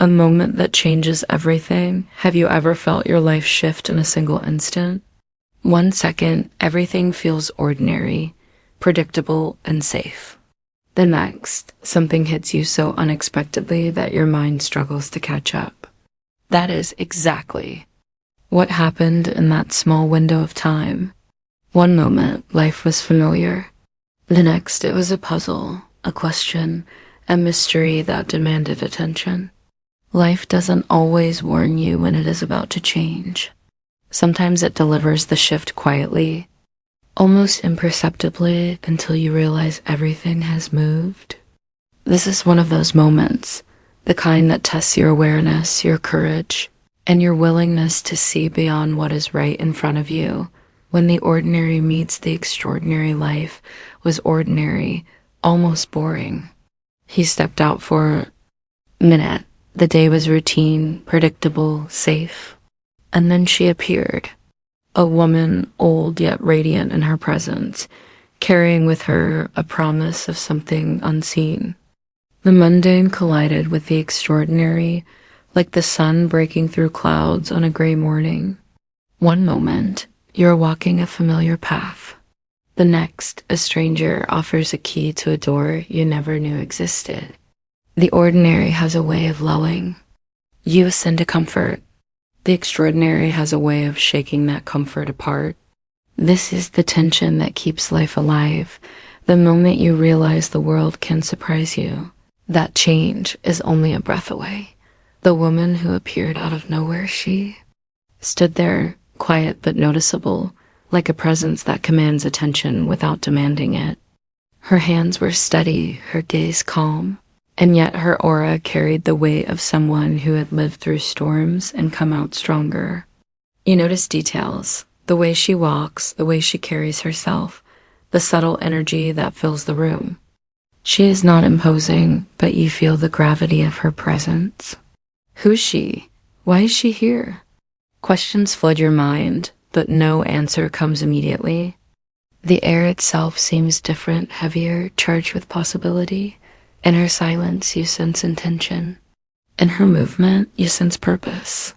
A moment that changes everything. Have you ever felt your life shift in a single instant? 1 second, everything feels ordinary, predictable, and safe. The next, something hits you so unexpectedly that your mind struggles to catch up. That is exactly what happened in that small window of time. One moment, life was familiar. The next, it was a puzzle, a question, a mystery that demanded attention. Life doesn't always warn you when it is about to change. Sometimes it delivers the shift quietly, almost imperceptibly, until you realize everything has moved. This is one of those moments, the kind that tests your awareness, your courage, and your willingness to see beyond what is right in front of you. When the ordinary meets the extraordinary, life was ordinary, almost boring. He stepped out for a minute. The day was routine, predictable, safe. And then she appeared, a woman old yet radiant in her presence, carrying with her a promise of something unseen. The mundane collided with the extraordinary, like the sun breaking through clouds on a gray morning. One moment, you're walking a familiar path. The next, a stranger offers a key to a door you never knew existed. The ordinary has a way of lulling you into comfort. The extraordinary has a way of shaking that comfort apart. This is the tension that keeps life alive. The moment you realize the world can surprise you, that change is only a breath away. The woman who appeared out of nowhere, she stood there, quiet but noticeable, like a presence that commands attention without demanding it. Her hands were steady, her gaze calm, and yet her aura carried the weight of someone who had lived through storms and come out stronger. You notice details, the way she walks, the way she carries herself, the subtle energy that fills the room. She is not imposing, but you feel the gravity of her presence. Who's she? Why is she here? Questions flood your mind, but no answer comes immediately. The air itself seems different, heavier, charged with possibility. In her silence, you sense intention. In her movement, you sense purpose.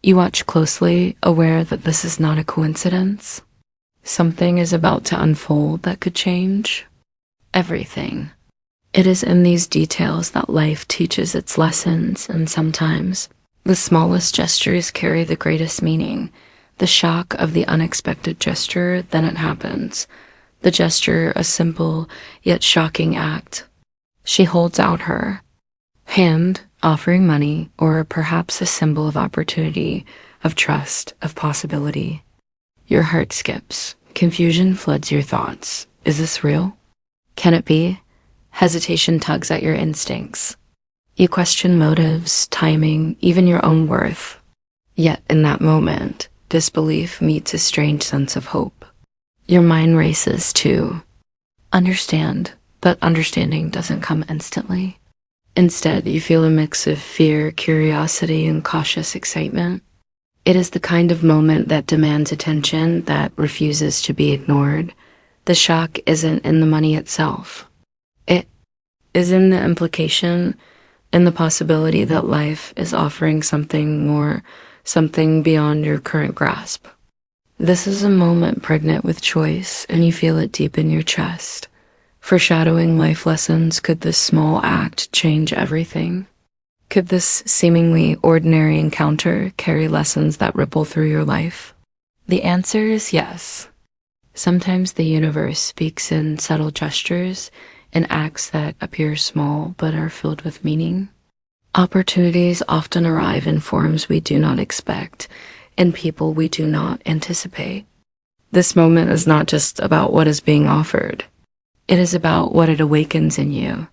You watch closely, aware that this is not a coincidence. Something is about to unfold that could change everything. It is in these details that life teaches its lessons, and sometimes the smallest gestures carry the greatest meaning. The shock of the unexpected gesture, then it happens. The gesture, a simple yet shocking act. She holds out her hand, offering money, or perhaps a symbol of opportunity, of trust, of possibility. Your heart skips. Confusion floods your thoughts. Is this real? Can it be? Hesitation tugs at your instincts. You question motives, timing, even your own worth. Yet in that moment, disbelief meets a strange sense of hope. Your mind races to understand, but understanding doesn't come instantly. Instead, you feel a mix of fear, curiosity, and cautious excitement. It is the kind of moment that demands attention, that refuses to be ignored. The shock isn't in the money itself. It is in the implication, in the possibility that life is offering something more, something beyond your current grasp. This is a moment pregnant with choice, and you feel it deep in your chest. Foreshadowing life lessons. Could this small act change everything? Could this seemingly ordinary encounter carry lessons that ripple through your life? The answer is yes. Sometimes the universe speaks in subtle gestures, in acts that appear small but are filled with meaning. Opportunities often arrive in forms we do not expect, in people we do not anticipate. This moment is not just about what is being offered. It is about what it awakens in you.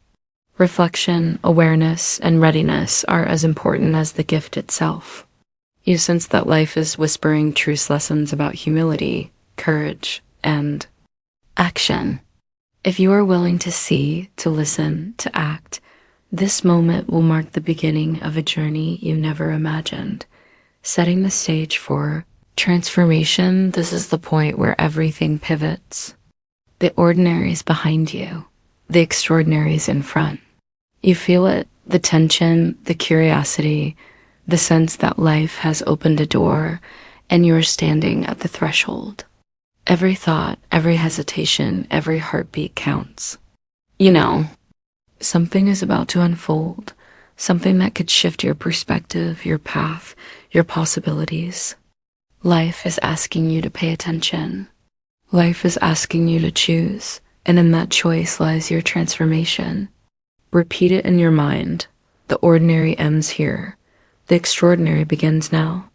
Reflection, awareness, and readiness are as important as the gift itself. You sense that life is whispering truth lessons about humility, courage, and action. If you are willing to see, to listen, to act, this moment will mark the beginning of a journey you never imagined, setting the stage for transformation. This is the point where everything pivots. The ordinary is behind you, the extraordinary is in front. You feel it The tension, the curiosity, the sense that life has opened a door and you're standing at the threshold. Every thought, every hesitation, every heartbeat counts. You know, something is about to unfold, something that could shift your perspective, your path, your possibilities. Life is asking you to pay attention. Life is asking you to choose, and in that choice lies your transformation. Repeat it in your mind. The ordinary ends here. The extraordinary begins now.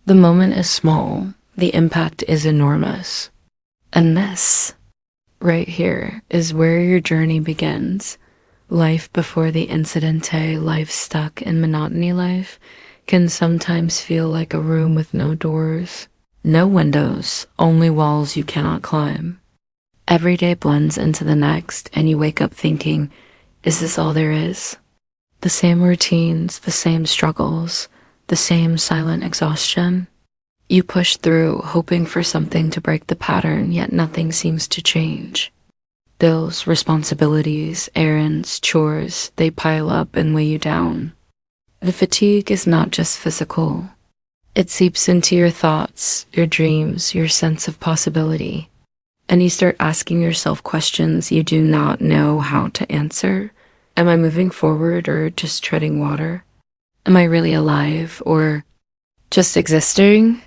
The moment is small. The impact is enormous. And this, right here, is where your journey begins. Life before the incidente, life stuck in monotony life, can sometimes feel like a room with no doors, no windows, only walls you cannot climb. Every day blends into the next, and you wake up thinking, is this all there is? The same routines, the same struggles, the same silent exhaustion. You push through, hoping for something to break the pattern, yet nothing seems to change. Bills, responsibilities, errands, chores, they pile up and weigh you down. The fatigue is not just physical. It seeps into your thoughts, your dreams, your sense of possibility. And you start asking yourself questions you do not know how to answer. Am I moving forward or just treading water? Am I really alive or just existing?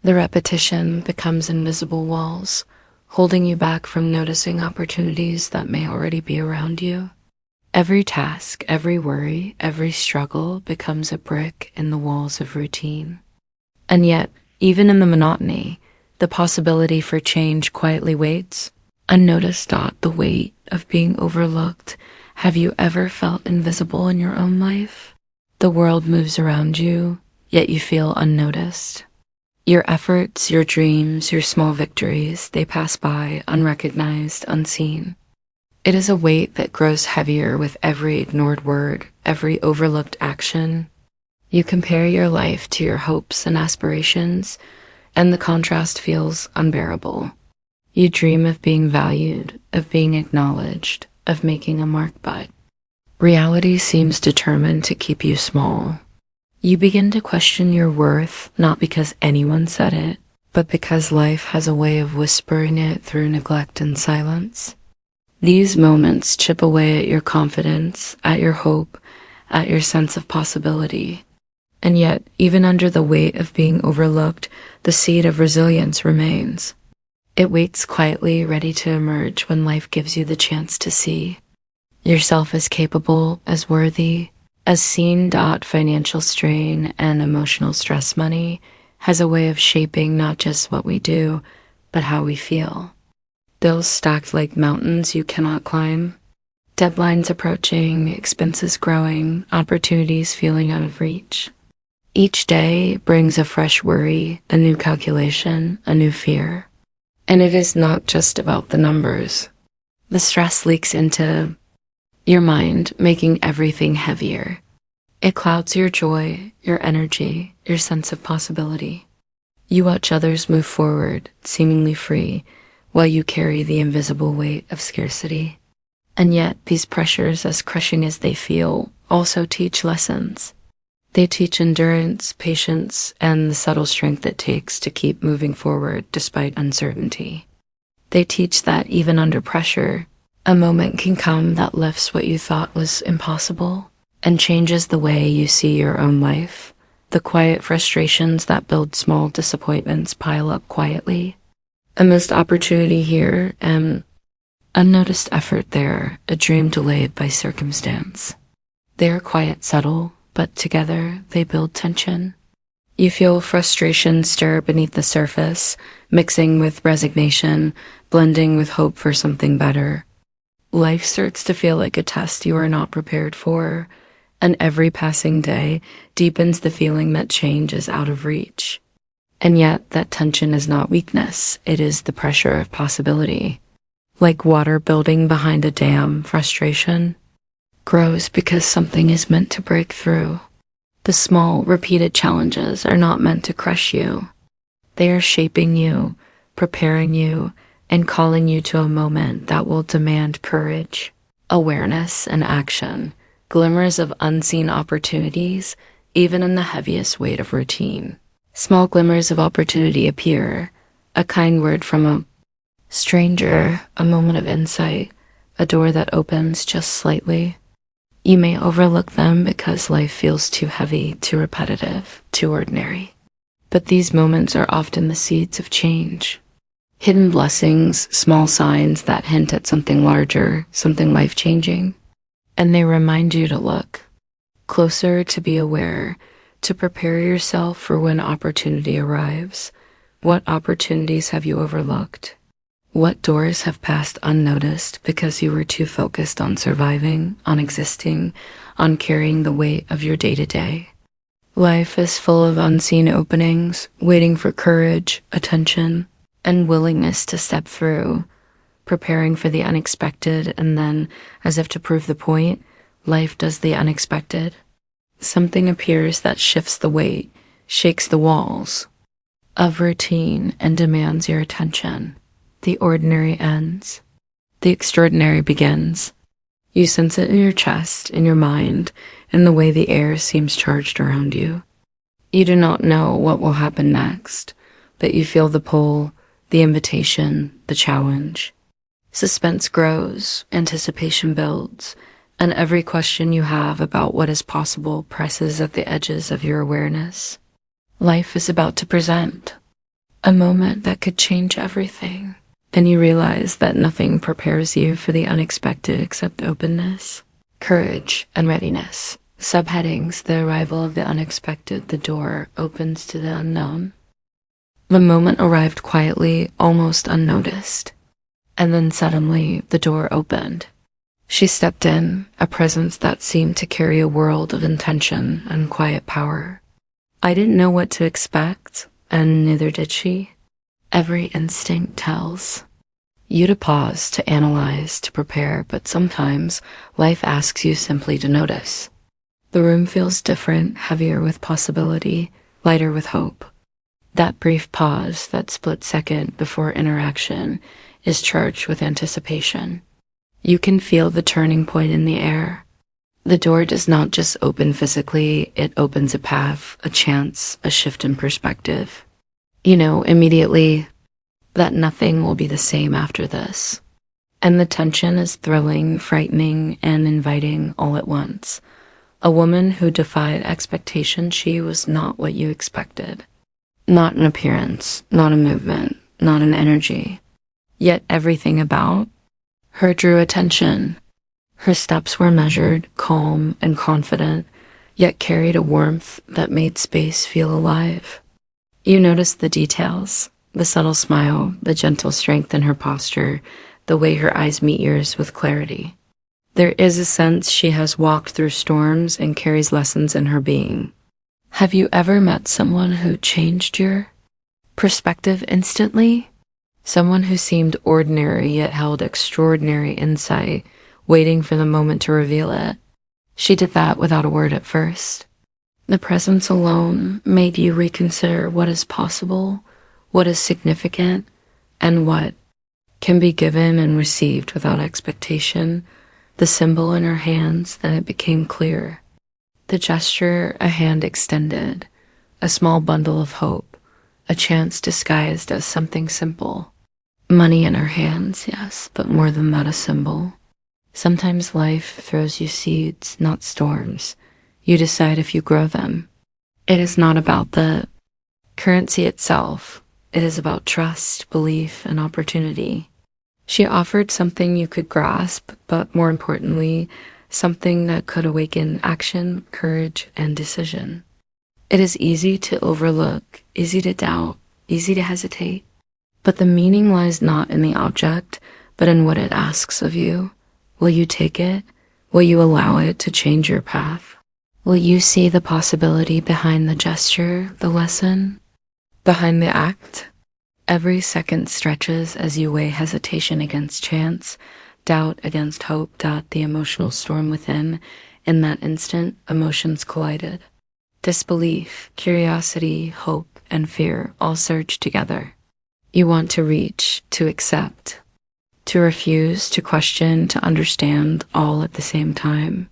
The repetition becomes invisible walls, holding you back from noticing opportunities that may already be around you. Every task, every worry, every struggle becomes a brick in the walls of routine. And yet, even in the monotony, the possibility for change quietly waits. Unnoticed, the weight of being overlooked. Have you ever felt invisible in your own life? The world moves around you, yet you feel unnoticed. Your efforts, your dreams, your small victories, they pass by, unrecognized, unseen. It is a weight that grows heavier with every ignored word, every overlooked action. You compare your life to your hopes and aspirations, and the contrast feels unbearable. You dream of being valued, of being acknowledged, of making a mark, but reality seems determined to keep you small. You begin to question your worth, not because anyone said it, but because life has a way of whispering it through neglect and silence. These moments chip away at your confidence, at your hope, at your sense of possibility. And yet, even under the weight of being overlooked, the seed of resilience remains. It waits quietly, ready to emerge when life gives you the chance to see yourself as capable, as worthy, as seen. Financial strain and emotional stress money has a way of shaping not just what we do, but how we feel. Bills stacked like mountains you cannot climb. Deadlines approaching, expenses growing, opportunities feeling out of reach. Each day brings a fresh worry, a new calculation, a new fear. And it is not just about the numbers. The stress leaks into your mind, making everything heavier. It clouds your joy, your energy, your sense of possibility. You watch others move forward, seemingly free, while you carry the invisible weight of scarcity. And yet, these pressures, as crushing as they feel, also teach lessons. They teach endurance, patience, and the subtle strength it takes to keep moving forward despite uncertainty. They teach that even under pressure, a moment can come that lifts what you thought was impossible and changes the way you see your own life. The quiet frustrations that build small disappointments pile up quietly. A missed opportunity here, and unnoticed effort there, a dream delayed by circumstance. They are quiet, subtle, but together they build tension. You feel frustration stir beneath the surface, mixing with resignation, blending with hope for something better. Life starts to feel like a test you are not prepared for, and every passing day deepens the feeling that change is out of reach. And yet, that tension is not weakness, it is the pressure of possibility. Like water building behind a dam, frustration grows because something is meant to break through. The small, repeated challenges are not meant to crush you. They are shaping you, preparing you, and calling you to a moment that will demand courage, awareness, and action, glimmers of unseen opportunities, even in the heaviest weight of routine. Small glimmers of opportunity appear, a kind word from a stranger, a moment of insight, a door that opens just slightly. You may overlook them because life feels too heavy, too repetitive, too ordinary. But these moments are often the seeds of change. Hidden blessings, small signs that hint at something larger, something life-changing. And they remind you to look closer, to be aware, to prepare yourself for when opportunity arrives. What opportunities have you overlooked? What doors have passed unnoticed because you were too focused on surviving, on existing, on carrying the weight of your day-to-day? Life is full of unseen openings, waiting for courage, attention, and willingness to step through, preparing for the unexpected, and then, as if to prove the point, life does the unexpected. Something appears that shifts the weight, shakes the walls of routine, and demands your attention. The ordinary ends. The extraordinary begins. You sense it in your chest, in your mind, in the way the air seems charged around you. You do not know what will happen next, but you feel the pull, the invitation, the challenge. Suspense grows, anticipation builds, and every question you have about what is possible presses at the edges of your awareness. Life is about to present a moment that could change everything. Then you realize that nothing prepares you for the unexpected except openness, courage, and readiness. Subheadings: the arrival of the unexpected, the door opens to the unknown. The moment arrived quietly, almost unnoticed. And then suddenly, the door opened. She stepped in, a presence that seemed to carry a world of intention and quiet power. I didn't know what to expect, and neither did she. Every instinct tells you to pause, to analyze, to prepare, but sometimes life asks you simply to notice. The room feels different, heavier with possibility, lighter with hope. That brief pause, that split second before interaction, is charged with anticipation. You can feel the turning point in the air. The door does not just open physically, it opens a path, a chance, a shift in perspective. You know immediately that nothing will be the same after this. And the tension is thrilling, frightening, and inviting all at once. A woman who defied expectation. She was not what you expected. Not an appearance, not a movement, not an energy. Yet everything about her drew attention. Her steps were measured, calm, and confident, yet carried a warmth that made space feel alive. You noticed the details, the subtle smile, the gentle strength in her posture, the way her eyes meet yours with clarity. There is a sense she has walked through storms and carries lessons in her being. Have you ever met someone who changed your perspective instantly? Someone who seemed ordinary yet held extraordinary insight, waiting for the moment to reveal it. She did that without a word at first. The presence alone made you reconsider what is possible, what is significant, and what can be given and received without expectation. The symbol in her hands, then it became clear. The gesture, a hand extended, a small bundle of hope, a chance disguised as something simple. Money in her hands, yes, but more than that, a symbol. Sometimes life throws you seeds, not storms. You decide if you grow them. It is not about the currency itself. It is about trust, belief, and opportunity. She offered something you could grasp, but more importantly, something that could awaken action, courage, and decision. It is easy to overlook, easy to doubt, easy to hesitate. But the meaning lies not in the object, but in what it asks of you. Will you take it? Will you allow it to change your path? Will you see the possibility behind the gesture, the lesson, behind the act? Every second stretches as you weigh hesitation against chance, doubt against hope, the emotional storm within. In that instant, emotions collided. Disbelief, curiosity, hope, and fear all surge together. You want to reach, to accept, to refuse, to question, to understand, all at the same time.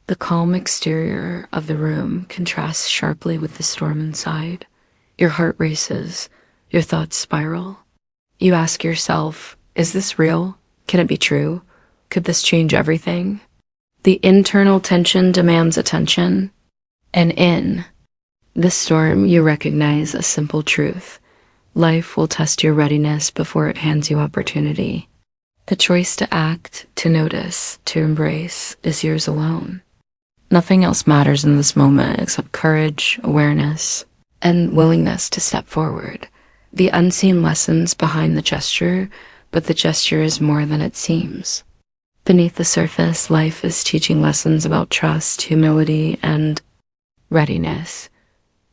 The calm exterior of the room contrasts sharply with the storm inside. Your heart races, your thoughts spiral. You ask yourself, is this real? Can it be true? Could this change everything? The internal tension demands attention. And in the storm, you recognize a simple truth. Life will test your readiness before it hands you opportunity. The choice to act, to notice, to embrace is yours alone. Nothing else matters in this moment except courage, awareness, and willingness to step forward. The unseen lessons behind the gesture, but the gesture is more than it seems. Beneath the surface, life is teaching lessons about trust, humility, and readiness.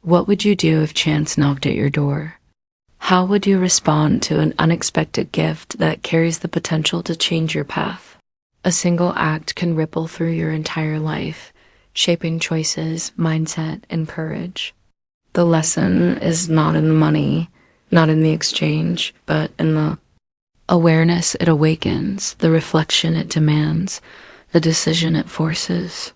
What would you do if chance knocked at your door? How would you respond to an unexpected gift that carries the potential to change your path? A single act can ripple through your entire life, shaping choices, mindset, and courage. The lesson is not in the money, not in the exchange, but in the awareness it awakens, the reflection it demands, the decision it forces.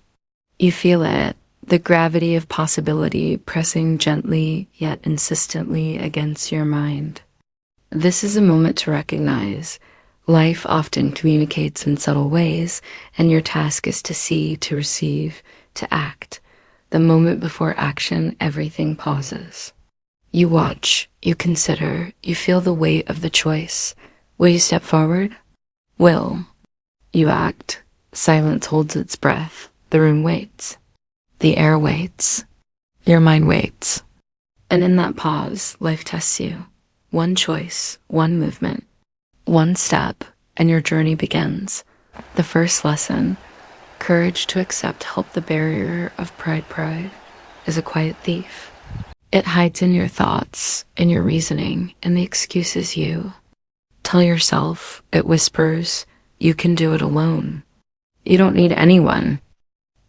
You feel it, the gravity of possibility pressing gently yet insistently against your mind. This is a moment to recognize. Life often communicates in subtle ways, and your task is to see, to receive, to act. The moment before action, everything pauses. You watch, you consider, you feel the weight of the choice. Will you step forward? Will. You act. Silence holds its breath. The room waits. The air waits. Your mind waits. And in that pause, life tests you. One choice, one movement, one step, and your journey begins. The first lesson, courage to accept help the barrier of pride is a quiet thief. It hides in your thoughts, in your reasoning, and the excuse is you. Tell yourself, it whispers, you can do it alone. You don't need anyone.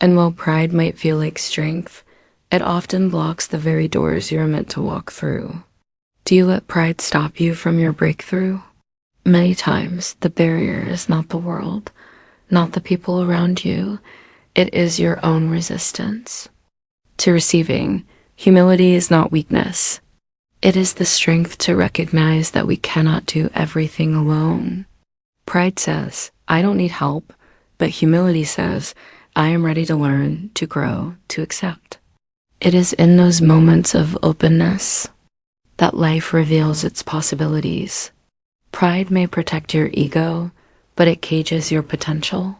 And while pride might feel like strength, it often blocks the very doors you're meant to walk through. Do you let pride stop you from your breakthrough? Many times, the barrier is not the world, not the people around you. It is your own resistance. To receiving, humility is not weakness. It is the strength to recognize that we cannot do everything alone. Pride says, I don't need help, but humility says, I am ready to learn, to grow, to accept. It is in those moments of openness that life reveals its possibilities. Pride may protect your ego, but it cages your potential.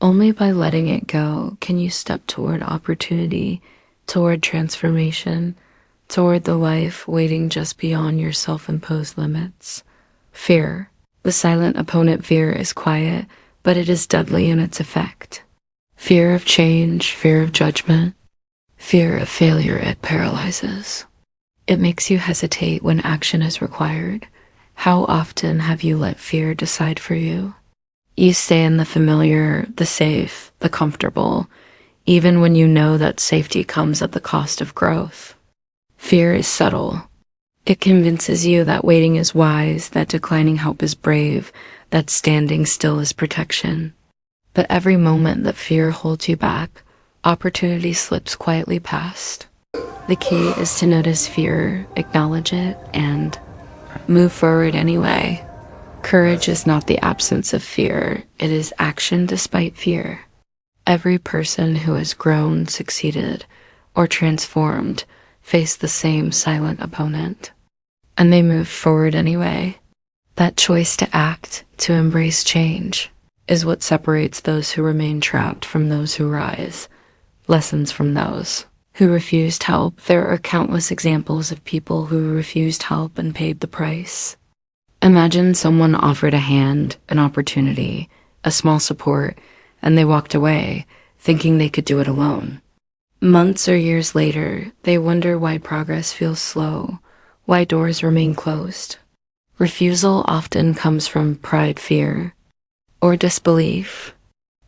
Only by letting it go can you step toward opportunity, toward transformation, toward the life waiting just beyond your self-imposed limits. Fear. The silent opponent. Fear is quiet, but it is deadly in its effect. Fear of change, fear of judgment, fear of failure. It paralyzes. It makes you hesitate when action is required. How often have you let fear decide for you? You stay in the familiar, the safe, the comfortable, even when you know that safety comes at the cost of growth. Fear is subtle. It convinces you that waiting is wise, that declining help is brave, that standing still is protection. But every moment that fear holds you back, opportunity slips quietly past. The key is to notice fear, acknowledge it, and move forward anyway. Courage is not the absence of fear, it is action despite fear. Every person who has grown, succeeded, or transformed faced the same silent opponent, and they moved forward anyway. That choice to act, to embrace change, is what separates those who remain trapped from those who rise. Lessons from those who refused help. There are countless examples of people who refused help and paid the price. Imagine someone offered a hand, an opportunity, a small support, and they walked away, thinking they could do it alone. Months or years later, they wonder why progress feels slow, why doors remain closed. Refusal often comes from pride, fear, or disbelief,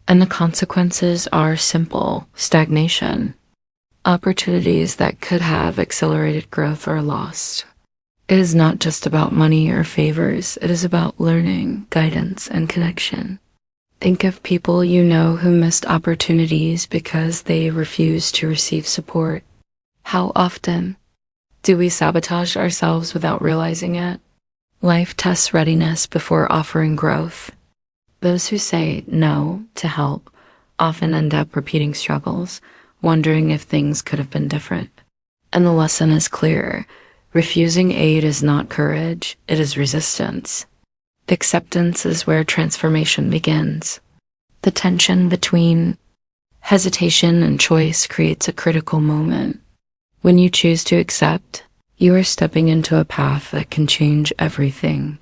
and the consequences are simple: stagnation. Opportunities that could have accelerated growth are lost. It is not just about money or favors, it is about learning, guidance, and connection. Think of people you know who missed opportunities because they refused to receive support. How often do we sabotage ourselves without realizing it? Life tests readiness before offering growth. Those who say no to help often end up repeating struggles, wondering if things could have been different. And the lesson is clear. Refusing aid is not courage, it is resistance. Acceptance is where transformation begins. The tension between hesitation and choice creates a critical moment. When you choose to accept, you are stepping into a path that can change everything.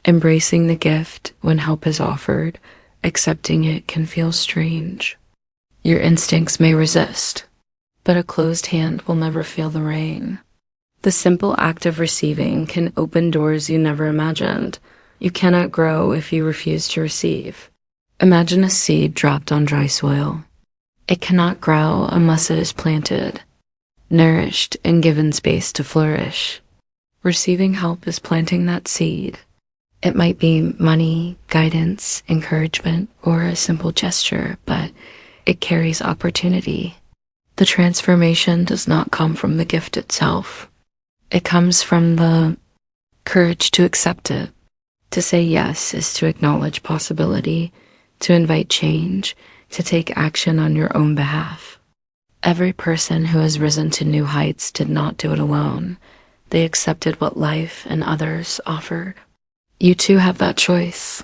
Embracing the gift when help is offered, accepting it can feel strange. Your instincts may resist, but a closed hand will never feel the rain. The simple act of receiving can open doors you never imagined. You cannot grow if you refuse to receive. Imagine a seed dropped on dry soil. It cannot grow unless it is planted, nourished, and given space to flourish. Receiving help is planting that seed. It might be money, guidance, encouragement, or a simple gesture, but it carries opportunity. The transformation does not come from the gift itself. It comes from the courage to accept it. To say yes is to acknowledge possibility, to invite change, to take action on your own behalf. Every person who has risen to new heights did not do it alone. They accepted what life and others offered. You too have that choice.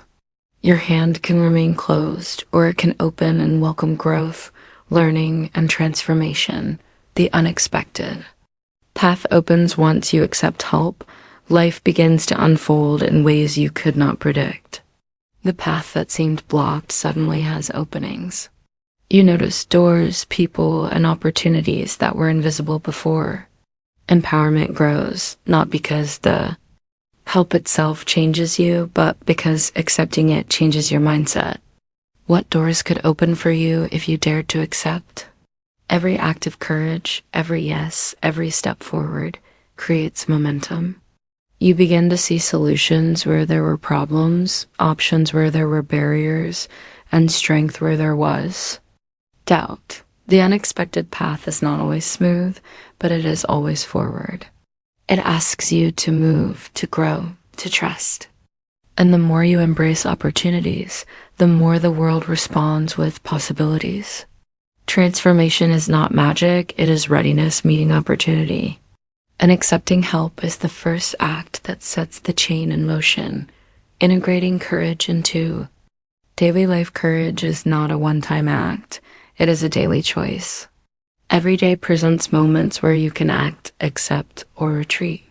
Your hand can remain closed, or it can open and welcome growth, learning, and transformation, the unexpected. Path opens once you accept help. Life begins to unfold in ways you could not predict. The path that seemed blocked suddenly has openings. You notice doors, people, and opportunities that were invisible before. Empowerment grows, not because the help itself changes you, but because accepting it changes your mindset. What doors could open for you if you dared to accept? Every act of courage, every yes, every step forward creates momentum. You begin to see solutions where there were problems, options where there were barriers, and strength where there was doubt. The unexpected path is not always smooth, but it is always forward. It asks you to move, to grow, to trust. And the more you embrace opportunities, the more the world responds with possibilities. Transformation is not magic, it is readiness meeting opportunity. And accepting help is the first act that sets the chain in motion, integrating courage into daily life. Courage is not a one-time act, it is a daily choice. Every day presents moments where you can act, accept, or retreat.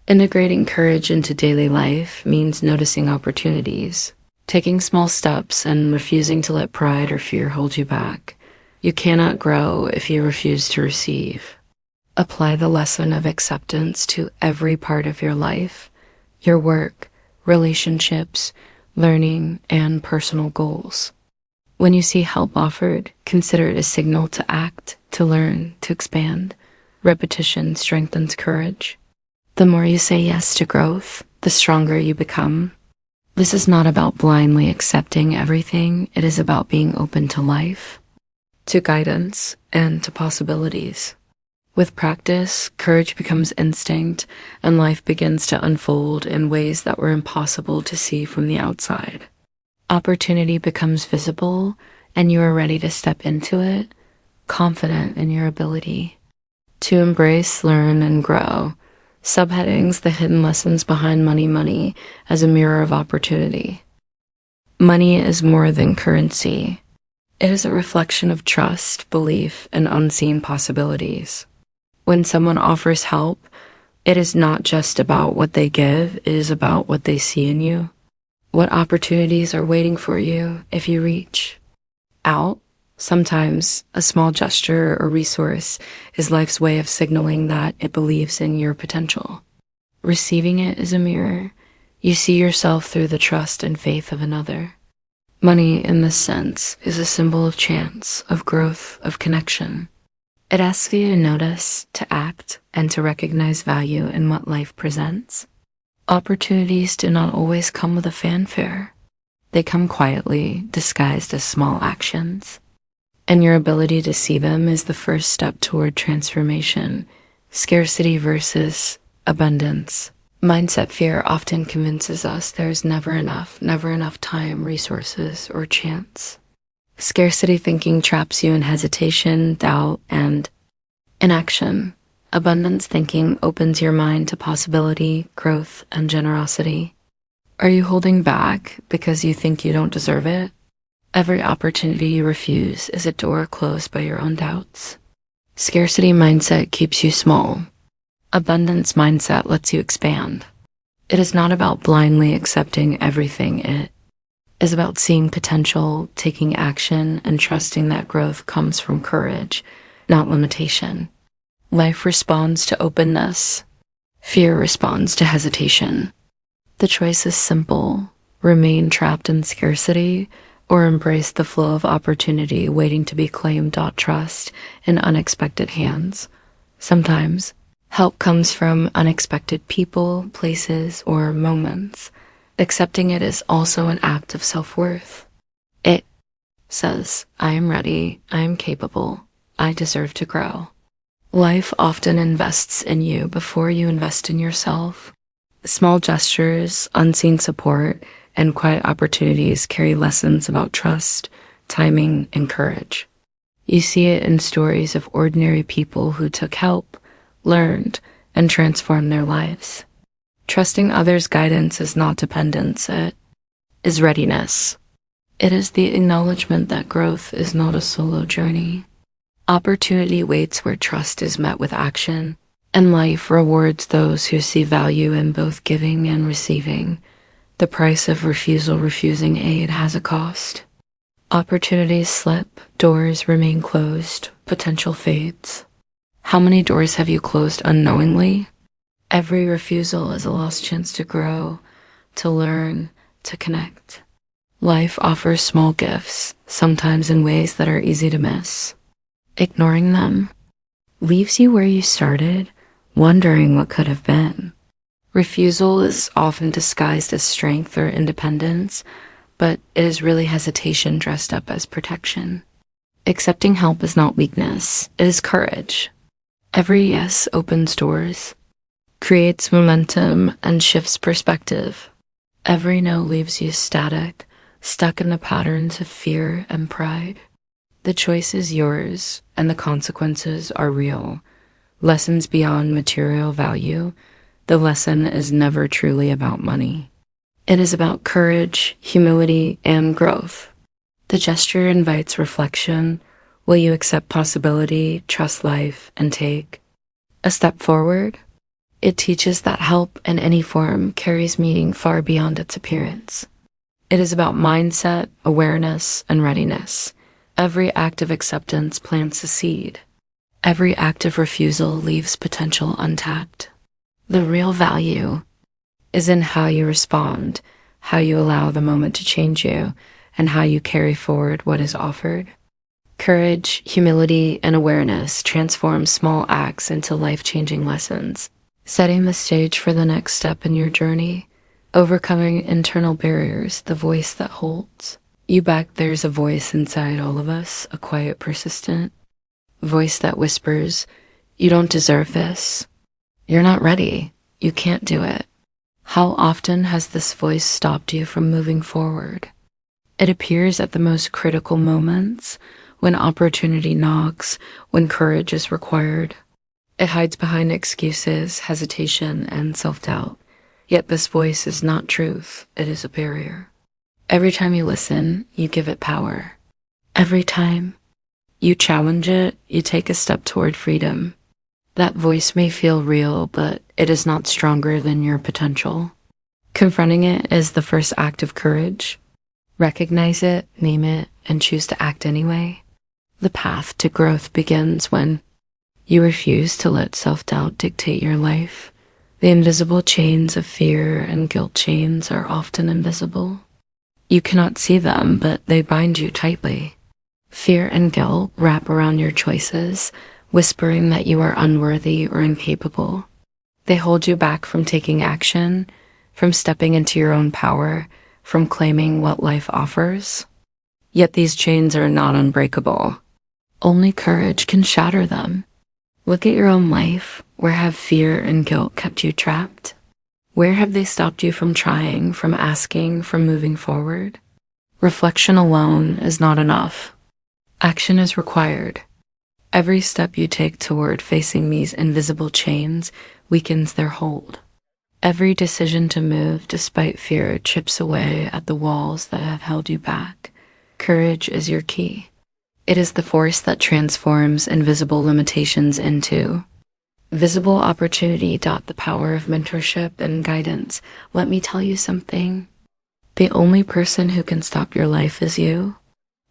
Integrating courage into daily life means noticing opportunities, taking small steps, and refusing to let pride or fear hold you back. You cannot grow if you refuse to receive. Apply the lesson of acceptance to every part of your life, your work, relationships, learning, and personal goals. When you see help offered, consider it a signal to act, to learn, to expand. Repetition strengthens courage. The more you say yes to growth, the stronger you become. This is not about blindly accepting everything. It is about being open to life, to guidance, and to possibilities. With practice, courage becomes instinct, and life begins to unfold in ways that were impossible to see from the outside. Opportunity becomes visible, and you are ready to step into it, confident in your ability to embrace, learn, and grow. Subheadings: the hidden lessons behind money as a mirror of opportunity. Money is more than currency. It is a reflection of trust, belief, and unseen possibilities. When someone offers help, it is not just about what they give, it is about what they see in you. What opportunities are waiting for you if you reach out? Sometimes a small gesture or resource is life's way of signaling that it believes in your potential. Receiving it is a mirror. You see yourself through the trust and faith of another. Money, in this sense, is a symbol of chance, of growth, of connection. It asks you to notice, to act, and to recognize value in what life presents. Opportunities do not always come with a fanfare. They come quietly, disguised as small actions. And your ability to see them is the first step toward transformation. Scarcity versus abundance. Mindset fear often convinces us there's never enough time, resources, or chance. Scarcity thinking traps you in hesitation, doubt, and inaction. Abundance thinking opens your mind to possibility, growth, and generosity. Are you holding back because you think you don't deserve it? Every opportunity you refuse is a door closed by your own doubts. Scarcity mindset keeps you small. Abundance mindset lets you expand. It is not about blindly accepting everything. It is about seeing potential, taking action, and trusting that growth comes from courage, not limitation. Life responds to openness. Fear responds to hesitation. The choice is simple: remain trapped in scarcity or embrace the flow of opportunity waiting to be claimed. Trust in unexpected hands. Sometimes help comes from unexpected people, places, or moments. Accepting it is also an act of self-worth. It says, I am ready, I am capable, I deserve to grow. Life often invests in you before you invest in yourself. Small gestures, unseen support, and quiet opportunities carry lessons about trust, timing, and courage. You see it in stories of ordinary people who took help, learned, and transformed their lives. Trusting others' guidance is not dependence, it is readiness. It is the acknowledgement that growth is not a solo journey. Opportunity waits where trust is met with action, and life rewards those who see value in both giving and receiving. The price of refusing aid has a cost. Opportunities slip, doors remain closed, potential fades. How many doors have you closed unknowingly? Every refusal is a lost chance to grow, to learn, to connect. Life offers small gifts, sometimes in ways that are easy to miss. Ignoring them leaves you where you started, wondering what could have been. Refusal is often disguised as strength or independence, but it is really hesitation dressed up as protection. Accepting help is not weakness, it is courage. Every yes opens doors, creates momentum, and shifts perspective. Every no leaves you static, stuck in the patterns of fear and pride. The choice is yours, and the consequences are real. Lessons beyond material value. The lesson is never truly about money. It is about courage, humility, and growth. The gesture invites reflection. Will you accept possibility, trust life, and take a step forward? It teaches that help in any form carries meaning far beyond its appearance. It is about mindset, awareness, and readiness. Every act of acceptance plants a seed. Every act of refusal leaves potential untapped. The real value is in how you respond, how you allow the moment to change you, and how you carry forward what is offered. Courage, humility, and awareness transform small acts into life-changing lessons, setting the stage for the next step in your journey. Overcoming internal barriers, the voice that holds you back. There's a voice inside all of us, a quiet, persistent voice that whispers, you don't deserve this. You're not ready. You can't do it. How often has this voice stopped you from moving forward? It appears at the most critical moments, when opportunity knocks, when courage is required. It hides behind excuses, hesitation, and self-doubt. Yet this voice is not truth, it is a barrier. Every time you listen, you give it power. Every time you challenge it, you take a step toward freedom. That voice may feel real, but it is not stronger than your potential. Confronting it is the first act of courage. Recognize it, name it, and choose to act anyway. The path to growth begins when you refuse to let self-doubt dictate your life. The invisible chains of fear and guilt chains are often invisible. You cannot see them, but they bind you tightly. Fear and guilt wrap around your choices, whispering that you are unworthy or incapable. They hold you back from taking action, from stepping into your own power, from claiming what life offers. Yet these chains are not unbreakable. Only courage can shatter them. Look at your own life. Where have fear and guilt kept you trapped? Where have they stopped you from trying, from asking, from moving forward? Reflection alone is not enough. Action is required. Every step you take toward facing these invisible chains weakens their hold. Every decision to move despite fear chips away at the walls that have held you back. Courage is your key. It is the force that transforms invisible limitations into visible opportunity. The power of mentorship and guidance. Let me tell you something. The only person who can stop your life is you.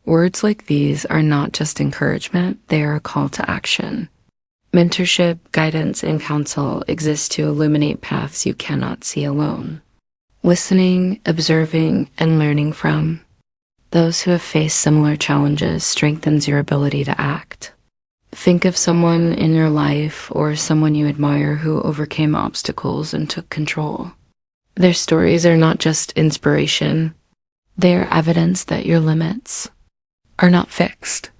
Words like these are not just encouragement, they are a call to action. Mentorship, guidance, and counsel exist to illuminate paths you cannot see alone. Listening, observing, and learning from those who have faced similar challenges strengthens your ability to act. Think of someone in your life or someone you admire who overcame obstacles and took control. Their stories are not just inspiration, they are evidence that your limits are not fixed.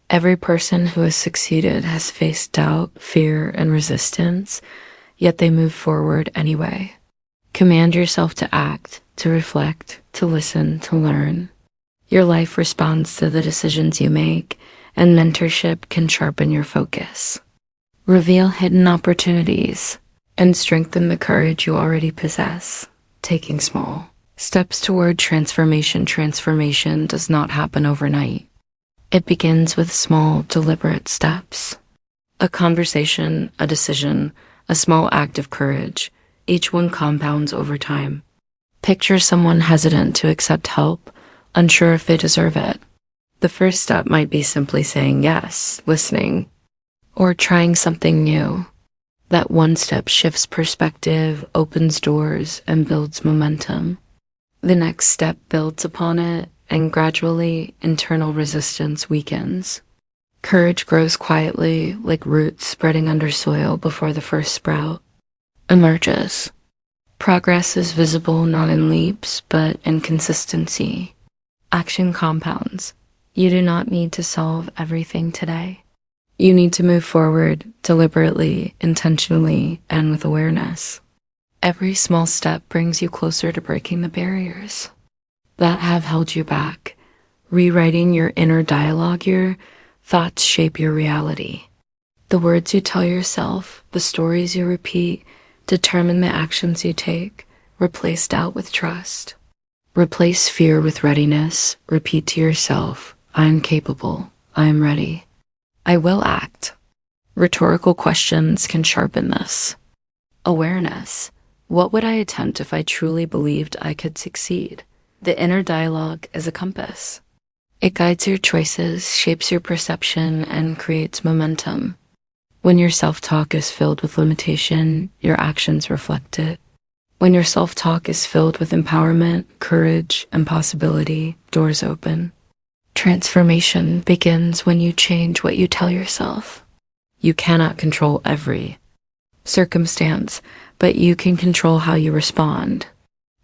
Every person who has succeeded has faced doubt, fear, and resistance, yet they move forward anyway. Command yourself to act, to reflect, to listen, to learn. Your life responds to the decisions you make, and mentorship can sharpen your focus, reveal hidden opportunities, and strengthen the courage you already possess. Taking small steps toward transformation. Transformation does not happen overnight. It begins with small, deliberate steps. A conversation, a decision, a small act of courage. Each one compounds over time. Picture someone hesitant to accept help, unsure if they deserve it. The first step might be simply saying yes, listening, or trying something new. That one step shifts perspective, opens doors, and builds momentum. The next step builds upon it, and gradually, internal resistance weakens. Courage grows quietly, like roots spreading under soil before the first sprout emerges. Progress is visible not in leaps, but in consistency. Action compounds. You do not need to solve everything today. You need to move forward deliberately, intentionally, and with awareness. Every small step brings you closer to breaking the barriers that have held you back. Rewriting your inner dialogue, your thoughts shape your reality. The words you tell yourself, the stories you repeat, determine the actions you take. Replace doubt with trust. Replace fear with readiness. Repeat to yourself, I am capable, I am ready, I will act. Rhetorical questions can sharpen this. Awareness. What would I attempt if I truly believed I could succeed? The inner dialogue is a compass. It guides your choices, shapes your perception, and creates momentum. When your self-talk is filled with limitation, your actions reflect it. When your self-talk is filled with empowerment, courage, and possibility, doors open. Transformation begins when you change what you tell yourself. You cannot control every circumstance, but you can control how you respond.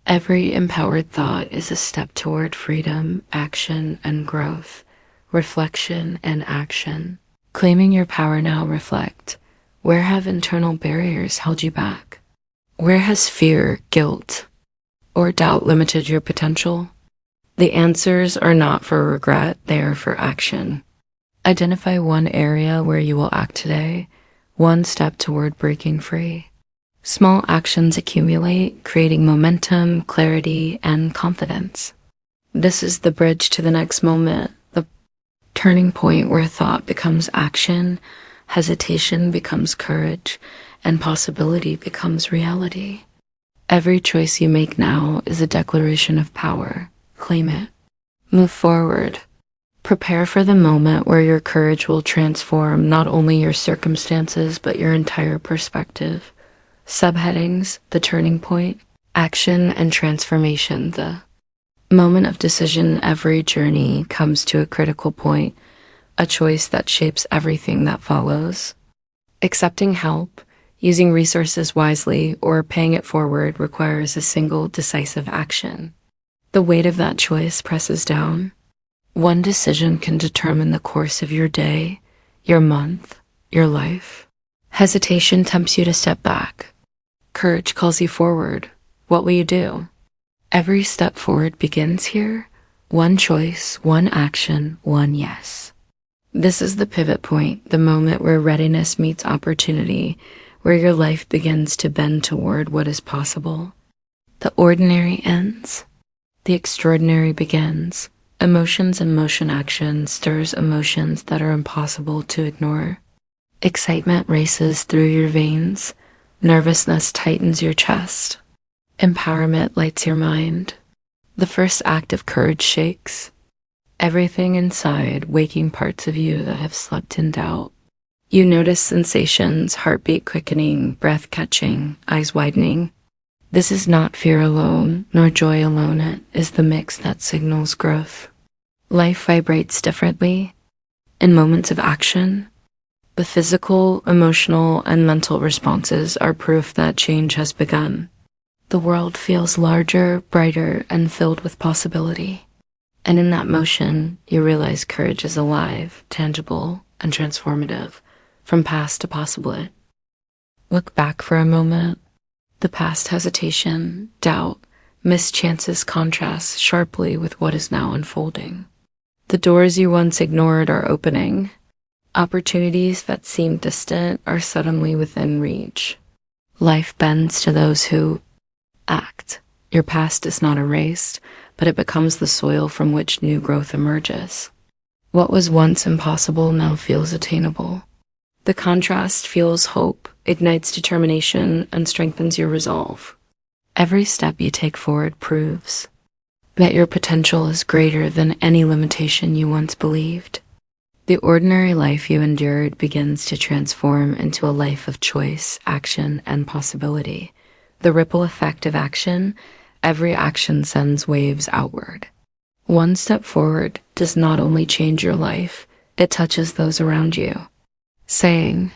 Every empowered thought is a step toward freedom, action, and growth. Reflection and action. Claiming your power now. Reflect. Where have internal barriers held you back? Where has fear, guilt, or doubt limited your potential? The answers are not for regret, they are for action. Identify one area where you will act today, one step toward breaking free. Small actions accumulate, creating momentum, clarity, and confidence. This is the bridge to the next moment, the turning point where thought becomes action, hesitation becomes courage, and possibility becomes reality. Every choice you make now is a declaration of power. Claim it. Move forward. Prepare for the moment where your courage will transform not only your circumstances, but your entire perspective. Subheadings: the turning point, action, and transformation. The moment of decision. Every journey comes to a critical point, a choice that shapes everything that follows. Accepting help, using resources wisely, or paying it forward requires a single decisive action. The weight of that choice presses down. One decision can determine the course of your day, your month, your life. Hesitation tempts you to step back. Courage calls you forward. What will you do? Every step forward begins here. One choice, one action, one yes. This is the pivot point, the moment where readiness meets opportunity, where your life begins to bend toward what is possible. The ordinary ends. The extraordinary begins. Emotions in motion action stirs emotions that are impossible to ignore. Excitement races through your veins. Nervousness tightens your chest. Empowerment lights your mind. The first act of courage shakes everything inside, waking parts of you that have slept in doubt. You notice sensations, heartbeat quickening, breath catching, eyes widening. This is not fear alone, nor joy alone. It is the mix that signals growth. Life vibrates differently in moments of action. The physical, emotional, and mental responses are proof that change has begun. The world feels larger, brighter, and filled with possibility. And in that motion, you realize courage is alive, tangible, and transformative, from past to possible. Look back for a moment. The past hesitation, doubt, missed chances contrast sharply with what is now unfolding. The doors you once ignored are opening. Opportunities that seemed distant are suddenly within reach. Life bends to those who act. Your past is not erased, but it becomes the soil from which new growth emerges. What was once impossible now feels attainable. The contrast fuels hope, ignites determination, and strengthens your resolve. Every step you take forward proves that your potential is greater than any limitation you once believed. The ordinary life you endured begins to transform into a life of choice, action, and possibility. The ripple effect of action, every action sends waves outward. One step forward does not only change your life, it touches those around you. Saying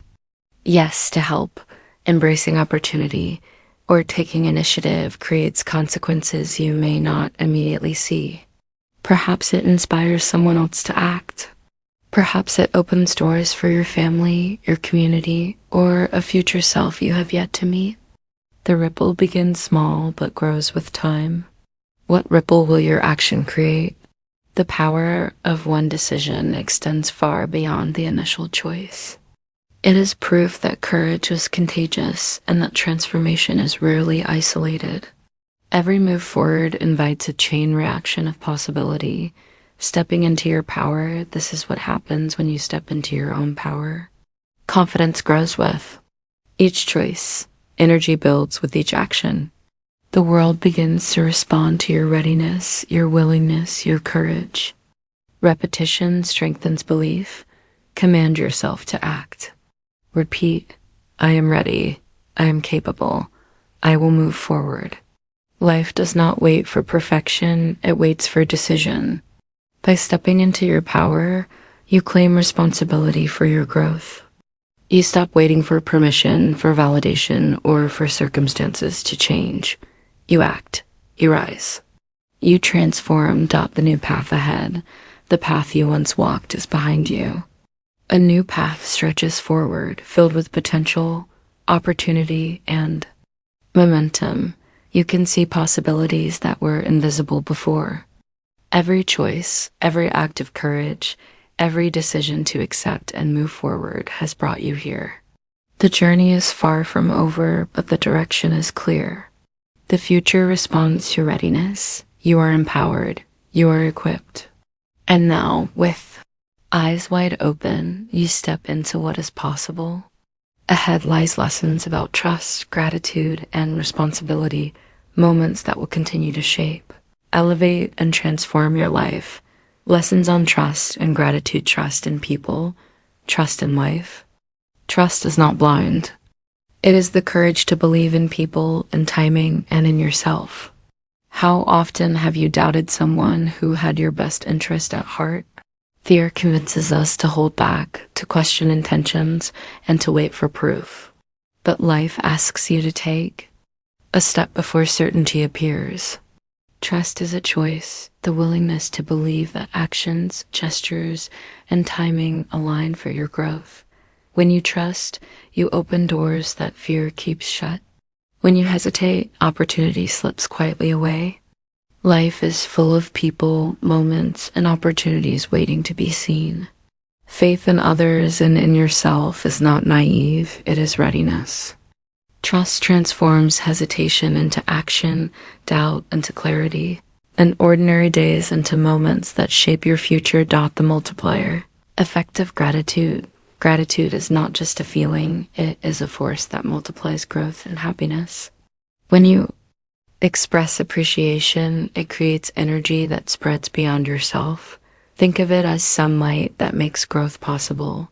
yes to help, embracing opportunity, or taking initiative creates consequences you may not immediately see. Perhaps it inspires someone else to act. Perhaps it opens doors for your family, your community, or a future self you have yet to meet. The ripple begins small but grows with time. What ripple will your action create? The power of one decision extends far beyond the initial choice. It is proof that courage is contagious and that transformation is rarely isolated. Every move forward invites a chain reaction of possibility. Stepping into your power, this is what happens when you step into your own power. Confidence grows with each choice. Energy builds with each action. The world begins to respond to your readiness, your willingness, your courage. Repetition strengthens belief. Command yourself to act. Repeat, I am ready. I am capable. I will move forward. Life does not wait for perfection, it waits for decision. By stepping into your power, you claim responsibility for your growth. You stop waiting for permission, for validation, or for circumstances to change. You act. You rise. You transform. The new path ahead. The path you once walked is behind you. A new path stretches forward, filled with potential, opportunity, and momentum. You can see possibilities that were invisible before. Every choice, every act of courage, every decision to accept and move forward has brought you here. The journey is far from over, but the direction is clear. The future responds to readiness. You are empowered. You are equipped. And now, with eyes wide open, you step into what is possible. Ahead lies lessons about trust, gratitude, and responsibility, moments that will continue to shape, elevate, and transform your life. Lessons on trust and gratitude. Trust in people, trust in life. Trust is not blind. It is the courage to believe in people, in timing, and in yourself. How often have you doubted someone who had your best interest at heart? Fear convinces us to hold back, to question intentions, and to wait for proof. But life asks you to take a step before certainty appears. Trust is a choice, the willingness to believe that actions, gestures, and timing align for your growth. When you trust, you open doors that fear keeps shut. When you hesitate, opportunity slips quietly away. Life is full of people, moments, and opportunities waiting to be seen. Faith in others and in yourself is not naive, it is readiness. Trust transforms hesitation into action, doubt into clarity, and ordinary days into moments that shape your future. The multiplier. Effective gratitude. Gratitude is not just a feeling, it is a force that multiplies growth and happiness. When you express appreciation, it creates energy that spreads beyond yourself. Think of it as sunlight that makes growth possible.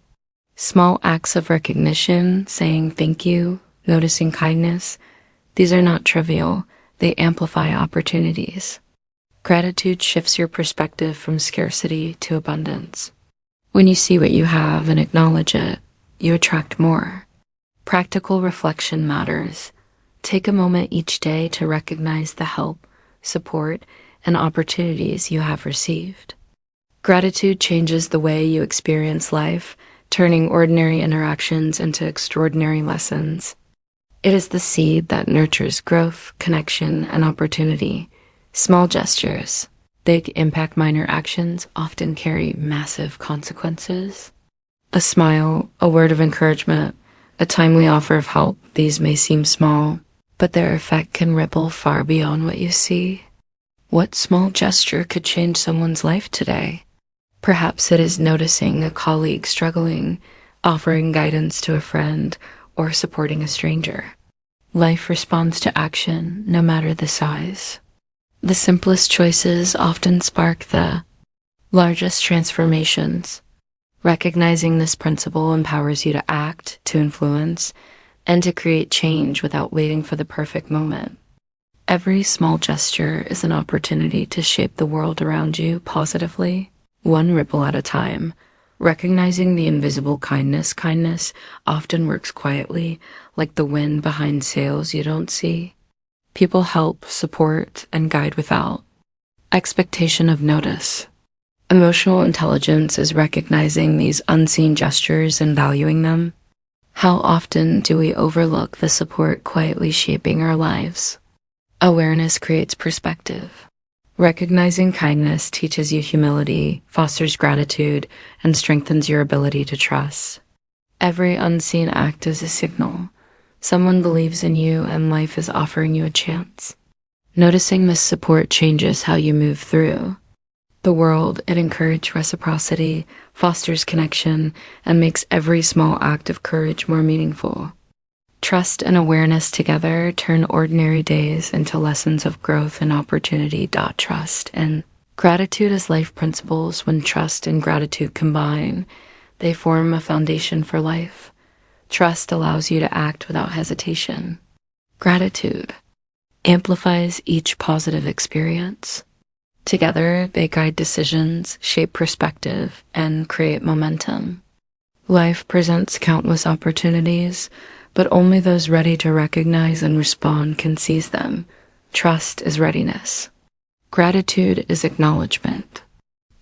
Small acts of recognition, saying thank you, noticing kindness, these are not trivial, they amplify opportunities. Gratitude shifts your perspective from scarcity to abundance. When you see what you have and acknowledge it, you attract more. Practical reflection matters. Take a moment each day to recognize the help, support, and opportunities you have received. Gratitude changes the way you experience life, turning ordinary interactions into extraordinary lessons. It is the seed that nurtures growth, connection, and opportunity. Small gestures, big impact minor actions often carry massive consequences. A smile, a word of encouragement, a timely offer of help, these may seem small, but their effect can ripple far beyond what you see. What small gesture could change someone's life today? Perhaps it is noticing a colleague struggling, offering guidance to a friend, or supporting a stranger. Life responds to action, no matter the size. The simplest choices often spark the largest transformations. Recognizing this principle empowers you to act, to influence, and to create change without waiting for the perfect moment. Every small gesture is an opportunity to shape the world around you positively, one ripple at a time. Recognizing the invisible kindness often works quietly, like the wind behind sails you don't see. People help, support, and guide without expectation of notice. Emotional intelligence is recognizing these unseen gestures and valuing them. How often do we overlook the support quietly shaping our lives? Awareness creates perspective. Recognizing kindness teaches you humility, fosters gratitude, and strengthens your ability to trust. Every unseen act is a signal. Someone believes in you and life is offering you a chance. Noticing this support changes how you move through the world. It encourages reciprocity, fosters connection, and makes every small act of courage more meaningful. Trust and awareness together turn ordinary days into lessons of growth and opportunity. Trust and gratitude as life principles. When trust and gratitude combine, they form a foundation for life. Trust allows you to act without hesitation. Gratitude amplifies each positive experience. Together, they guide decisions, shape perspective, and create momentum. Life presents countless opportunities, but only those ready to recognize and respond can seize them. Trust is readiness. Gratitude is acknowledgement.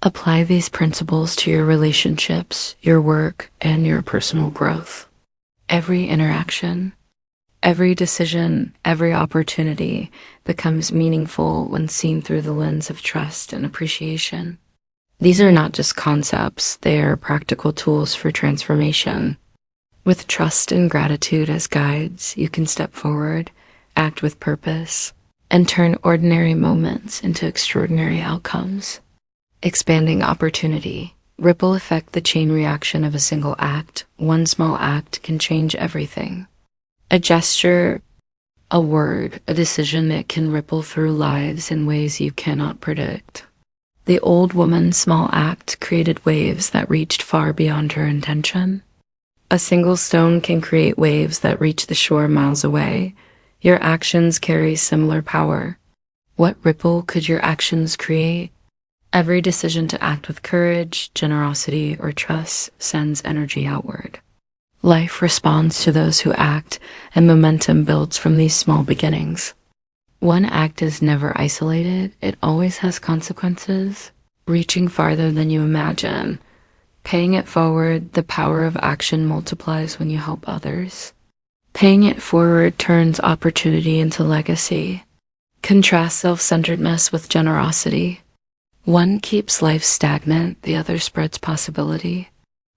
Apply these principles to your relationships, your work, and your personal growth. Every interaction, every decision, every opportunity becomes meaningful when seen through the lens of trust and appreciation. These are not just concepts, they are practical tools for transformation. With trust and gratitude as guides, you can step forward, act with purpose, and turn ordinary moments into extraordinary outcomes. Expanding opportunity. Ripple effect, the chain reaction of a single act. One small act can change everything. A gesture, a word, a decision that can ripple through lives in ways you cannot predict. The old woman's small act created waves that reached far beyond her intention. A single stone can create waves that reach the shore miles away. Your actions carry similar power. What ripple could your actions create? Every decision to act with courage, generosity, or trust sends energy outward. Life responds to those who act, and momentum builds from these small beginnings. One act is never isolated. It always has consequences, reaching farther than you imagine. Paying it forward, the power of action multiplies when you help others. Paying it forward turns opportunity into legacy. Contrast self-centeredness with generosity. One keeps life stagnant, the other spreads possibility.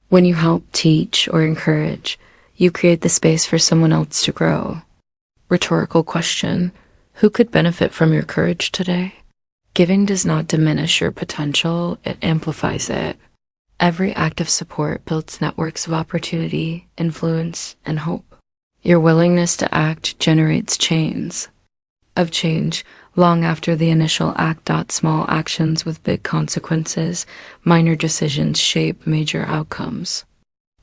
When you help, teach, or encourage, you create the space for someone else to grow. Rhetorical question: who could benefit from your courage today? Giving does not diminish your potential, it amplifies it. Every act of support builds networks of opportunity, influence, and hope. Your willingness to act generates chains of change long after the initial act. Small actions with big consequences, minor decisions shape major outcomes.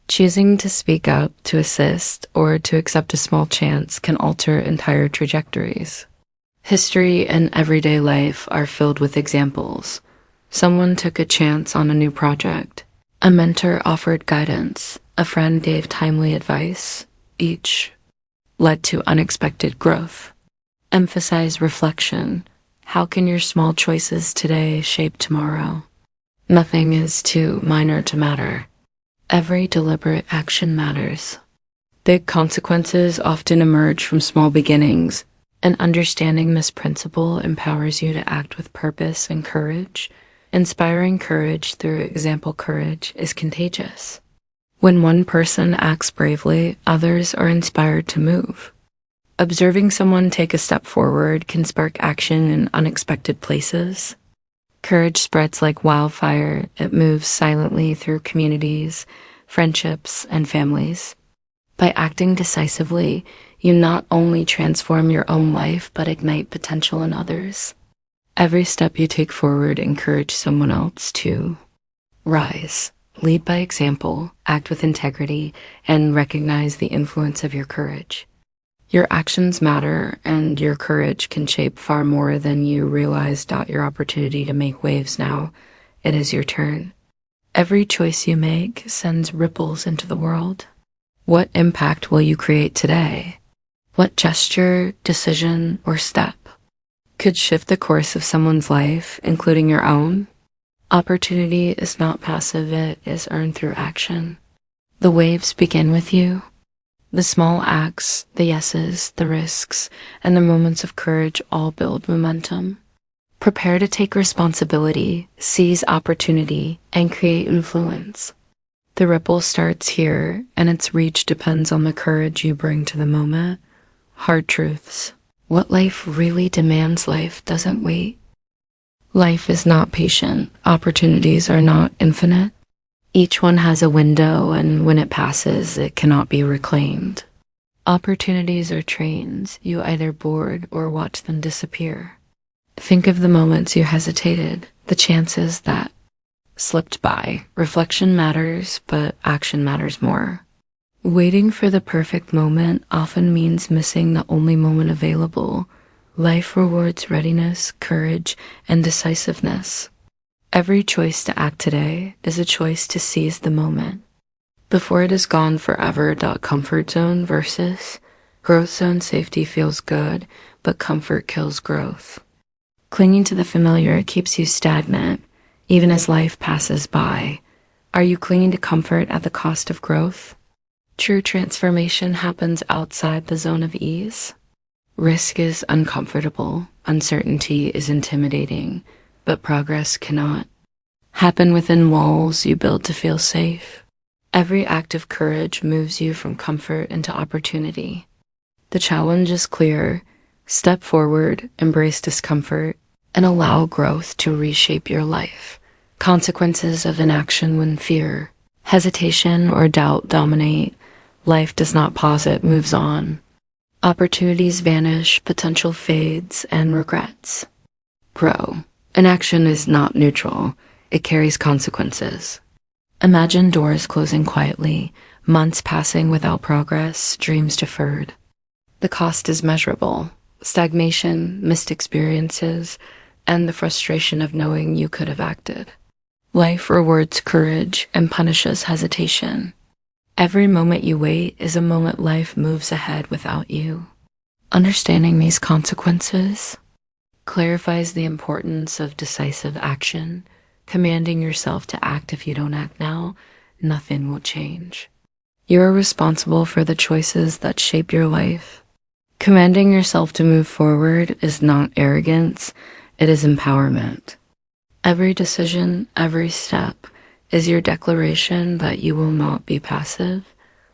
Choosing to speak up, to assist, or to accept a small chance can alter entire trajectories. History and everyday life are filled with examples. Someone took a chance on a new project. A mentor offered guidance. A friend gave timely advice. Each led to unexpected growth. Emphasize reflection. How can your small choices today shape tomorrow? Nothing is too minor to matter. Every deliberate action matters. Big consequences often emerge from small beginnings, and understanding this principle empowers you to act with purpose and courage. Inspiring courage through example. Courage is contagious. When one person acts bravely, others are inspired to move. Observing someone take a step forward can spark action in unexpected places. Courage spreads like wildfire. It moves silently through communities, friendships, and families. By acting decisively, you not only transform your own life, but ignite potential in others. Every step you take forward encourages someone else to rise. Lead by example, act with integrity, and recognize the influence of your courage. Your actions matter, and your courage can shape far more than you realize. Your opportunity to make waves now. It is your turn. Every choice you make sends ripples into the world. What impact will you create today? What gesture, decision, or step could shift the course of someone's life, including your own? Opportunity is not passive, it is earned through action. The waves begin with you. The small acts, the yeses, the risks, and the moments of courage all build momentum. Prepare to take responsibility, seize opportunity, and create influence. The ripple starts here, and its reach depends on the courage you bring to the moment. Hard truths. What life really demands. Life doesn't wait. Life is not patient. Opportunities are not infinite. Each one has a window, and when it passes, it cannot be reclaimed. Opportunities are trains. You either board or watch them disappear. Think of the moments you hesitated, the chances that slipped by. Reflection matters, but action matters more. Waiting for the perfect moment often means missing the only moment available. Life rewards readiness, courage, and decisiveness. Every choice to act today is a choice to seize the moment before it is gone forever. Comfort zone versus growth zone. Safety feels good, but comfort kills growth. Clinging to the familiar keeps you stagnant, even as life passes by. Are you clinging to comfort at the cost of growth? True transformation happens outside the zone of ease. Risk is uncomfortable, uncertainty is intimidating, but progress cannot happen within walls you build to feel safe. Every act of courage moves you from comfort into opportunity. The challenge is clear. Step forward, embrace discomfort, and allow growth to reshape your life. Consequences of inaction: when fear, hesitation, or doubt dominate, life does not pause, it moves on. Opportunities vanish, potential fades, and regrets grow. Inaction is not neutral. It carries consequences. Imagine doors closing quietly, months passing without progress, dreams deferred. The cost is measurable: stagnation, missed experiences, and the frustration of knowing you could have acted. Life rewards courage and punishes hesitation. Every moment you wait is a moment life moves ahead without you. Understanding these consequences clarifies the importance of decisive action. Commanding yourself to act. If you don't act now, nothing will change. You are responsible for the choices that shape your life. Commanding yourself to move forward is not arrogance, it is empowerment. Every decision, every step is your declaration that you will not be passive.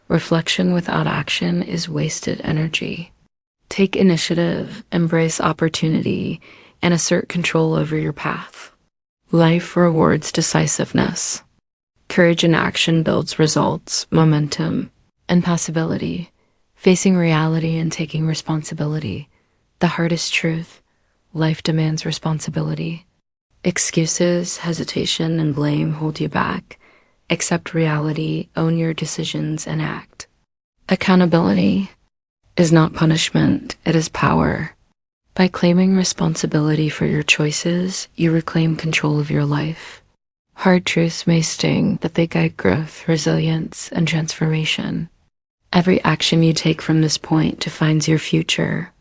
Reflection without action is wasted energy. Take initiative, embrace opportunity, and assert control over your path. Life rewards decisiveness. Courage in action builds results, momentum, and possibility. Facing reality and taking responsibility. The hardest truth. Life demands responsibility. Excuses, hesitation, and blame hold you back. Accept reality, own your decisions, and act. Accountability is not punishment, it is power. By claiming responsibility for your choices, you reclaim control of your life. Hard truths may sting, but they guide growth, resilience, and transformation. Every action you take from this point defines your future.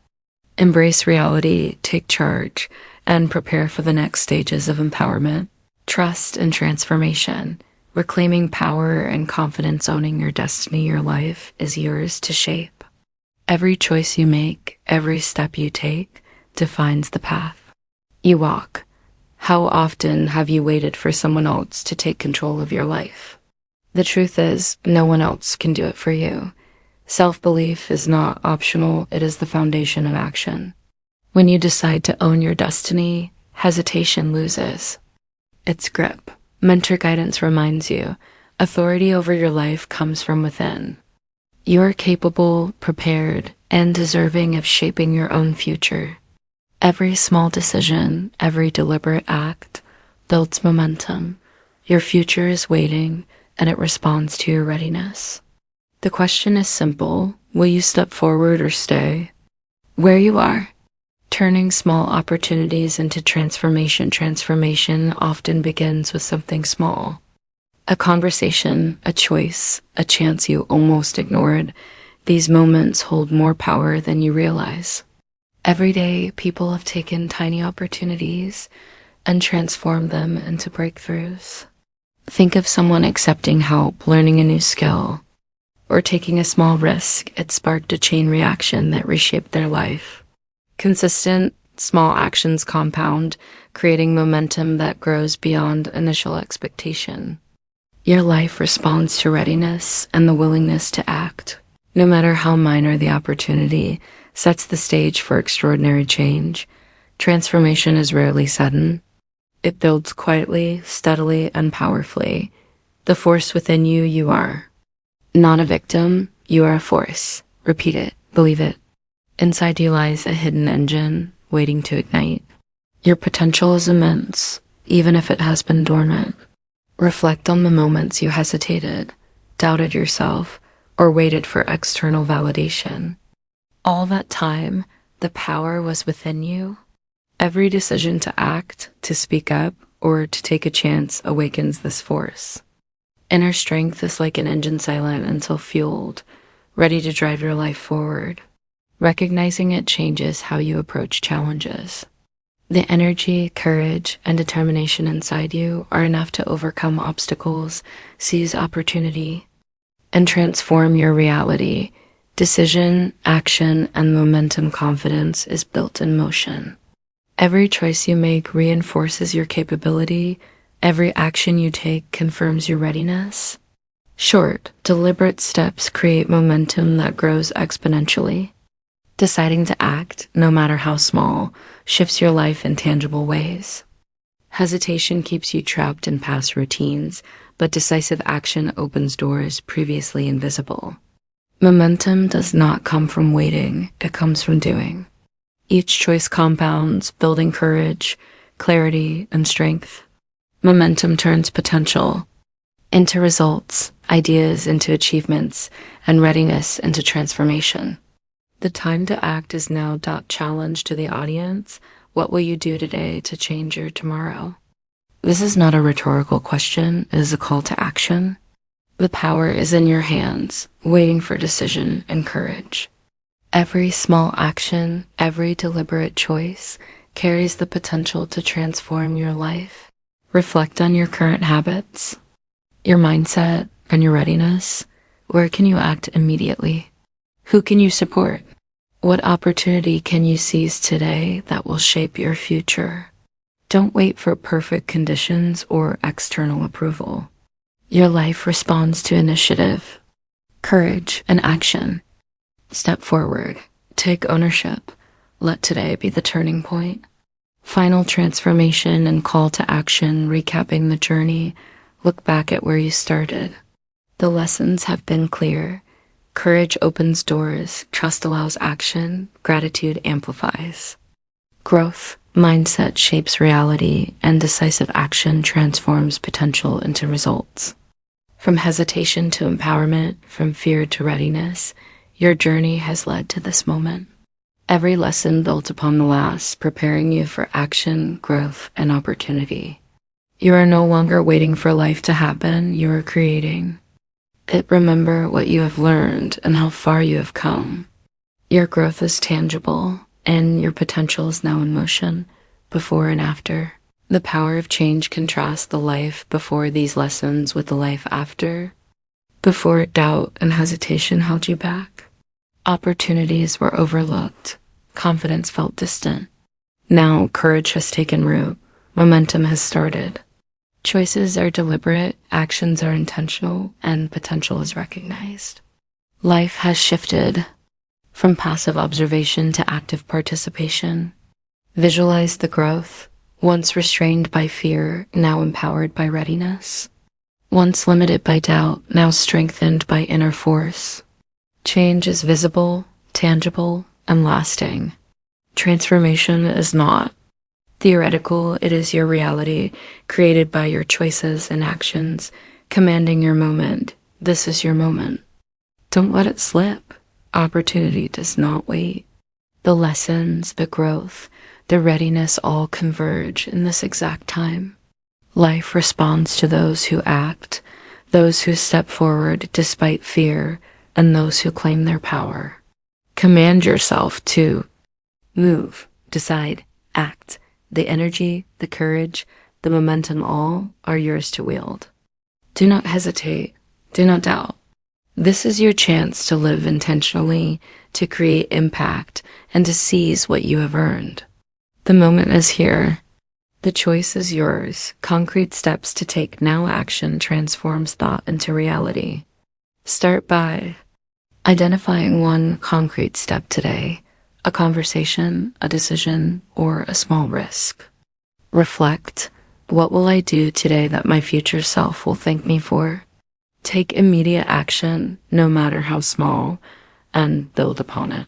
Embrace reality, take charge, and prepare for the next stages of empowerment. Trust and transformation. Reclaiming power and confidence, owning your destiny, your life is yours to shape. Every choice you make, every step you take, defines the path you walk. How often have you waited for someone else to take control of your life? The truth is, no one else can do it for you. Self-belief is not optional, it is the foundation of action. When you decide to own your destiny, hesitation loses its grip. Mentor guidance reminds you, authority over your life comes from within. You are capable, prepared, and deserving of shaping your own future. Every small decision, every deliberate act builds momentum. Your future is waiting, and it responds to your readiness. The question is simple: will you step forward or stay where you are? Turning small opportunities into transformation. Transformation often begins with something small. A conversation, a choice, a chance you almost ignored. These moments hold more power than you realize. Every day, people have taken tiny opportunities and transformed them into breakthroughs. Think of someone accepting help, learning a new skill, or taking a small risk. It sparked a chain reaction that reshaped their life. Consistent, small actions compound, creating momentum that grows beyond initial expectation. Your life responds to readiness and the willingness to act. No matter how minor the opportunity, sets the stage for extraordinary change. Transformation is rarely sudden. It builds quietly, steadily, and powerfully. The force within you, you are. Not a victim, you are a force. Repeat it, believe it. Inside you lies a hidden engine waiting to ignite. Your potential is immense, even if it has been dormant. Reflect on the moments you hesitated, doubted yourself, or waited for external validation. All that time, the power was within you. Every decision to act, to speak up, or to take a chance awakens this force. Inner strength is like an engine silent until fueled, ready to drive your life forward. Recognizing it changes how you approach challenges. The energy, courage, and determination inside you are enough to overcome obstacles, seize opportunity, and transform your reality. Decision, action, and momentum. Confidence is built in motion. Every choice you make reinforces your capability. Every action you take confirms your readiness. Short, deliberate steps create momentum that grows exponentially. Deciding to act, no matter how small, shifts your life in tangible ways. Hesitation keeps you trapped in past routines, but decisive action opens doors previously invisible. Momentum does not come from waiting, it comes from doing. Each choice compounds, building courage, clarity, and strength. Momentum turns potential into results, ideas into achievements, and readiness into transformation. The time to act is now. Challenge to the audience: what will you do today to change your tomorrow? This is not a rhetorical question, it is a call to action. The power is in your hands, waiting for decision and courage. Every small action, every deliberate choice carries the potential to transform your life. Reflect on your current habits, your mindset, and your readiness. Where can you act immediately? Who can you support? What opportunity can you seize today that will shape your future? Don't wait for perfect conditions or external approval. Your life responds to initiative, courage, and action. Step forward. Take ownership. Let today be the turning point. Final transformation and call to action, recapping the journey. Look back at where you started. The lessons have been clear. Courage opens doors, trust allows action, gratitude amplifies. Growth mindset shapes reality, and decisive action transforms potential into results. From hesitation to empowerment, from fear to readiness, your journey has led to this moment. Every lesson built upon the last, preparing you for action, growth, and opportunity. You are no longer waiting for life to happen, you are creating it. Remember what you have learned and how far you have come. Your growth is tangible, and your potential is now in motion, before and after. The power of change contrasts the life before these lessons with the life after. Before, doubt and hesitation held you back. Opportunities were overlooked. Confidence felt distant. Now, courage has taken root. Momentum has started. Choices are deliberate, actions are intentional, and potential is recognized. Life has shifted from passive observation to active participation. Visualize the growth, once restrained by fear, now empowered by readiness. Once limited by doubt, now strengthened by inner force. Change is visible, tangible, and lasting. Transformation is not theoretical, it is your reality, created by your choices and actions, commanding your moment. This is your moment. Don't let it slip. Opportunity does not wait. The lessons, the growth, the readiness all converge in this exact time. Life responds to those who act, those who step forward despite fear, and those who claim their power. Command yourself to move, decide, act. The energy, the courage, the momentum, all are yours to wield. Do not hesitate. Do not doubt. This is your chance to live intentionally, to create impact, and to seize what you have earned. The moment is here. The choice is yours. Concrete steps to take now. Action transforms thought into reality. Start by identifying one concrete step today. A conversation, a decision, or a small risk. Reflect. What will I do today that my future self will thank me for? Take immediate action, no matter how small, and build upon it.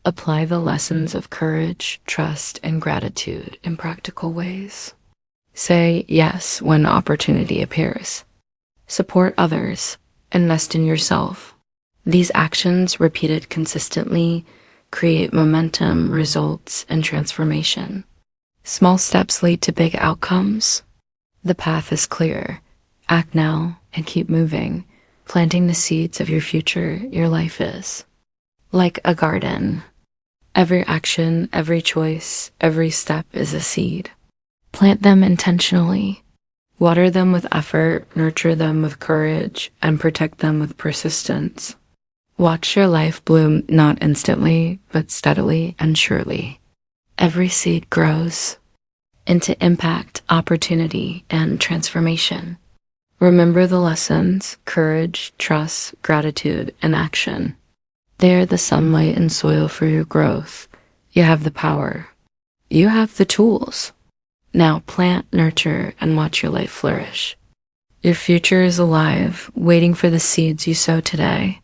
Apply the lessons of courage, trust, and gratitude in practical ways. Say yes when opportunity appears. Support others. Invest in yourself. These actions, repeated consistently, create momentum, results, and transformation. Small steps lead to big outcomes. The path is clear. Act now and keep moving, planting the seeds of your future. Your life is like a garden. Every action, every choice, every step is a seed. Plant them intentionally. Water them with effort, nurture them with courage, and protect them with persistence. Watch your life bloom not instantly, but steadily and surely. Every seed grows into impact, opportunity, and transformation. Remember the lessons: courage, trust, gratitude, and action. They are the sunlight and soil for your growth. You have the power. You have the tools. Now plant, nurture, and watch your life flourish. Your future is alive, waiting for the seeds you sow today.